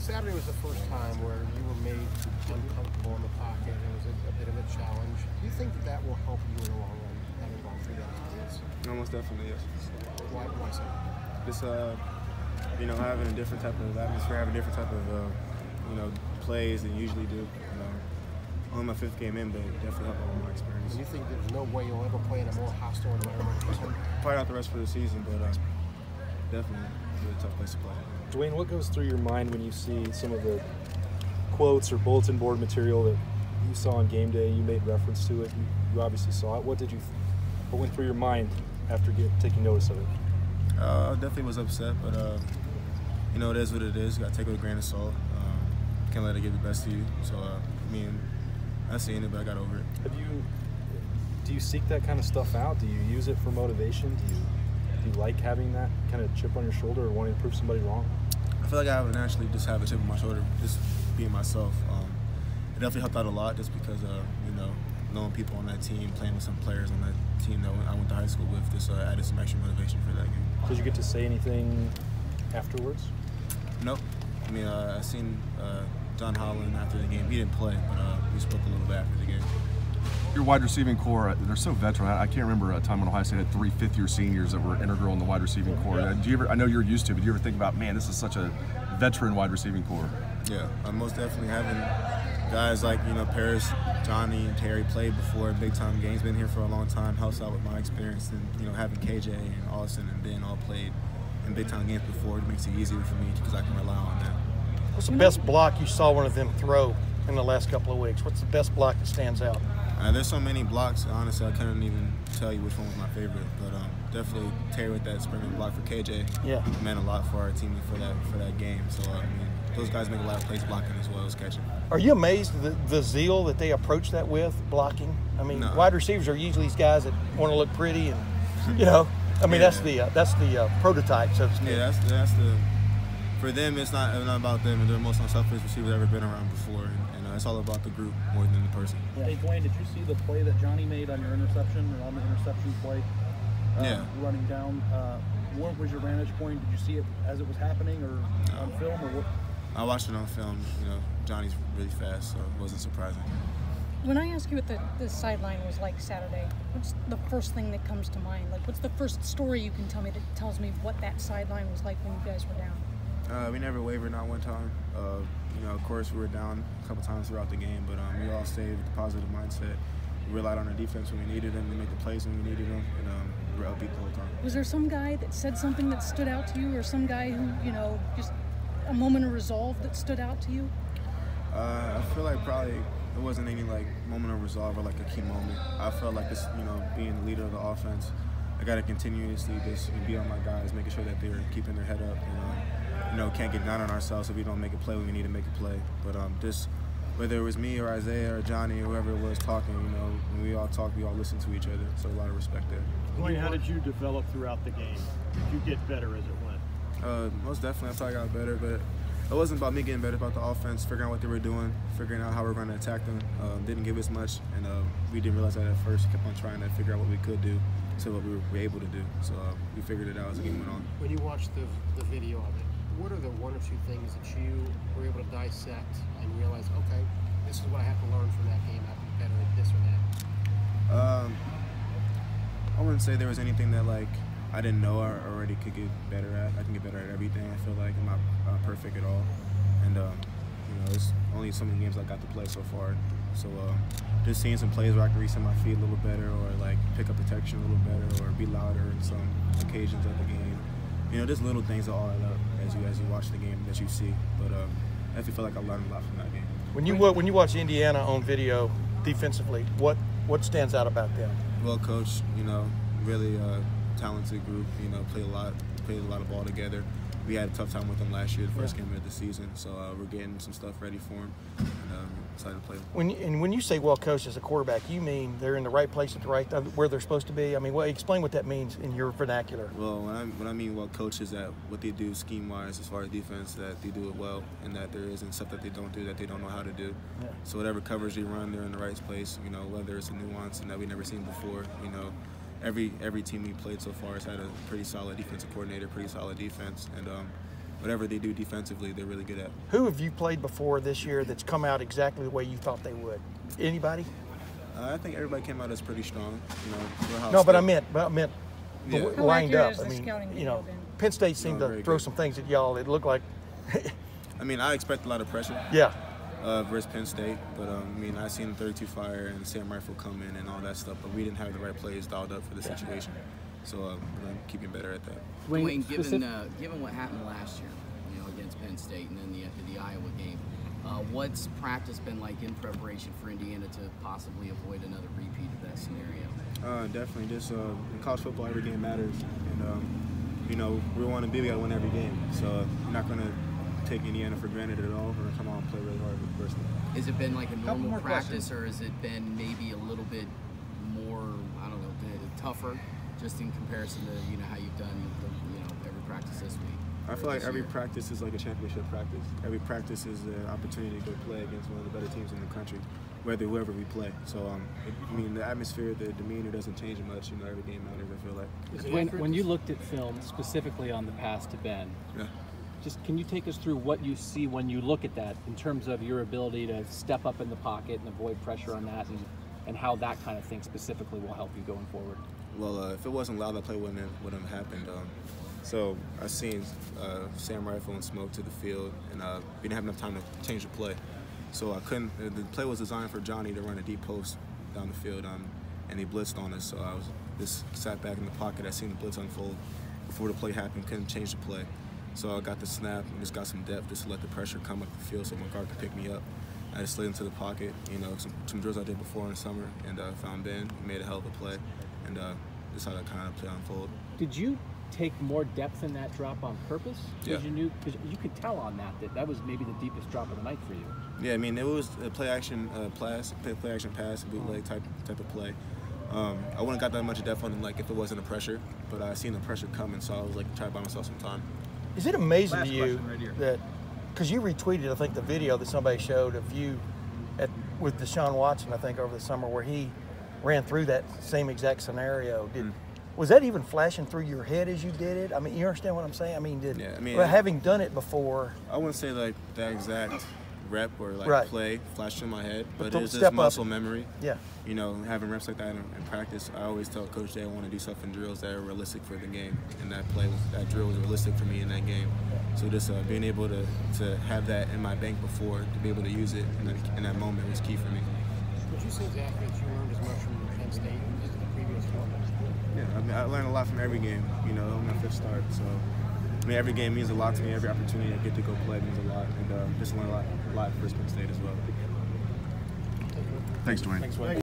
Saturday was the first time where you were made uncomfortable in the pocket. It was a bit of a challenge. Do you think that will help you in the long run, having gone through that experience? Almost definitely, yes. Why so? Just, having a different type of atmosphere, having a different type of, plays than you usually do. Only my 5th game in, but it definitely helped with my experience. Do you think there's no way you'll ever play in a more hostile environment? Probably not the rest of the season, but definitely a really tough place to play. Dwayne, what goes through your mind when you see some of the quotes or bulletin board material that you saw on game day? You made reference to it. You obviously saw it. What went through your mind after taking notice of it? I definitely was upset, but it is what it is. You got to take it with a grain of salt. Can't let it get the best of you. So I seen it, but I got over it. Do you seek that kind of stuff out? Do you use it for motivation? Do you like having that kind of chip on your shoulder or wanting to prove somebody wrong? I feel like I would naturally just have a chip on my shoulder, just being myself. It definitely helped out a lot just because, knowing people on that team, playing with some players on that team that I went to high school with, just added some extra motivation for that game. Did you get to say anything afterwards? Nope. I seen John Holland after the game. He didn't play, but we spoke a little bit after the game. Your wide receiving core, they're so veteran. I can't remember a time when Ohio State had 3 fifth-year seniors that were integral in the wide receiving core. I know you're used to it, but do you ever think about, man, this is such a veteran wide receiving core? Yeah, most definitely having guys like, Paris, Johnny, and Terry played before in big-time games, been here for a long time, helps out with my experience. And, having KJ and Austin and Ben all played in big-time games before, it makes it easier for me because I can rely on that. What's the best block you saw one of them throw in the last couple of weeks? What's the best block that stands out? There's so many blocks, honestly, I couldn't even tell you which one was my favorite. But definitely Terry with that sprint block for KJ meant a lot for our team for that game. So, those guys make a lot of plays blocking as well as catching. Are you amazed at the zeal that they approach that with, blocking? No. Wide receivers are usually these guys that want to look pretty and, that's the prototype, so to speak. Yeah, that's the. For them, it's not about them. They're the most unselfish receivers I've ever been around before, and it's all about the group more than the person. Yeah. Hey, Dwayne, did you see the play that Johnny made on your interception or on the interception play? Running down. What was your vantage point? Did you see it as it was happening, or on film, or what? I watched it on film. Johnny's really fast, so it wasn't surprising. When I ask you what the sideline was like Saturday, what's the first thing that comes to mind? Like, what's the first story you can tell me that tells me what that sideline was like when you guys were down? We never wavered, not one time. Of course, we were down a couple times throughout the game, but we all stayed with the positive mindset. We relied on our defense when we needed them to make the plays when we needed them, and we were upbeat the whole time. Was there some guy that said something that stood out to you, or some guy who, just a moment of resolve that stood out to you? I feel like probably it wasn't any moment of resolve or a key moment. I felt like this, being the leader of the offense, I got to continuously just be on my guys, making sure that they're keeping their head up. Can't get down on ourselves if we don't make a play when we need to make a play. But just whether it was me or Isaiah or Johnny or whoever it was talking, when we all talk, we all listen to each other. So a lot of respect there. Dwayne, how did you develop throughout the game? Did you get better as it went? Most definitely, I thought I got better, but it wasn't about me getting better, about the offense, figuring out what they were doing, figuring out how we were going to attack them. Didn't give us much, and we didn't realize that at first. We kept on trying to figure out what we could do to what we were able to do. So we figured it out as the game went on. When you watched the video of it, what are the one or two things that you were able to dissect and realize, okay, this is what I have to learn from that game, I have to be better at this or that? I wouldn't say there was anything that I didn't know I already could get better at. I can get better at everything. I feel like I'm not perfect at all, and it's only so many games I got to play so far. So just seeing some plays where I can reset my feet a little better, or pick up protection a little better, or be louder in some occasions of the game. Just little things that all add up as you watch the game that you see. But I definitely feel like I learned a lot from that game. When you watch Indiana on video defensively, what stands out about them? Well coached, really talented group. Played a lot of ball together. We had a tough time with them last year, the first game of the season. So we're getting some stuff ready for them. And excited to play them. When you say well coached as a quarterback, you mean they're in the right place at the right time, where they're supposed to be? Explain what that means in your vernacular. Well, when I mean well coached is that what they do scheme-wise as far as defense, that they do it well, and that there isn't stuff that they don't do that they don't know how to do. Yeah. So whatever coverage they run, they're in the right place. Whether it's a nuance and that we've never seen before. Every team we played so far has had a pretty solid defensive coordinator, pretty solid defense, and whatever they do defensively, they're really good at. Who have you played before this year that's come out exactly the way you thought they would? Anybody? I think everybody came out as pretty strong. You know, no, but I meant yeah. lined up. How accurate is the scouting you know, video been? Penn State seemed to throw some things at y'all. It looked like. I mean, I expect a lot of pressure. Yeah. Versus Penn State, but I mean, I seen the 32 Fire and Sam Rifle come in and all that stuff, but we didn't have the right plays dialed up for the situation. So we're gonna keep getting better at that. Dwayne, given what happened last year, you know, against Penn State and then the Iowa game, what's practice been like in preparation for Indiana to possibly avoid another repeat of that scenario? Definitely. Just in college football, every game matters, and you know, we want to be, we got to win every game. So we're not gonna take Indiana for granted at all. We're gonna come out and play really hard personally. Has it been like a normal practice, or has it been maybe a little bit more, I don't know, tougher, just in comparison to, you know, how you've done, you know, every practice this week? I feel like every practice is like a championship practice. Every practice is an opportunity to go play against one of the better teams in the country, whoever we play. So, I mean, the atmosphere, the demeanor doesn't change much. You know, every game matters, I feel like. When you looked at film specifically on the pass to Ben, yeah. Just can you take us through what you see when you look at that in terms of your ability to step up in the pocket and avoid pressure on that, and how that kind of thing specifically will help you going forward? Well, if it wasn't loud, that play wouldn't have happened. So I seen Sam Rifle and Smoke to the field, and we didn't have enough time to change the play. So I couldn't. The play was designed for Johnny to run a deep post down the field, and he blitzed on us. So I was just sat back in the pocket. I seen the blitz unfold before the play happened. Couldn't change the play. So I got the snap and just got some depth just to let the pressure come up the field so my guard could pick me up. I just slid into the pocket, you know, some drills I did before in the summer, and found Ben, made a hell of a play, and just how that kind of play unfold. Did you take more depth in that drop on purpose? Yeah. Because you could tell on that was maybe the deepest drop of the night for you. Yeah, I mean, it was a play action pass, bootleg type of play. I wouldn't have got that much depth on it, like if it wasn't a pressure, but I seen the pressure coming, so I was like trying to buy myself some time. Is it amazing to you right that, because you retweeted, I think, the video that somebody showed of you with Deshaun Watson, I think, over the summer, where he ran through that same exact scenario. Was that even flashing through your head as you did it? I mean, you understand what I'm saying? I mean, having done it before. I wouldn't say like that exact rep or like play flashed in my head, but it's just muscle memory. Yeah. You know, having reps like that in practice, I always tell Coach Jay I want to do stuff in drills that are realistic for the game, and that drill was realistic for me in that game. So just being able to have that in my bank before, to be able to use it in that moment was key for me. Would you say exactly that you learned as much from Penn State as the previous one? Yeah, I mean, I learned a lot from every game, you know, on my fifth start. So, I mean, every game means a lot to me. Every opportunity I get to go play means a lot, and just learn a lot for Penn State as well. Thanks, Dwayne. Thanks, Dwayne.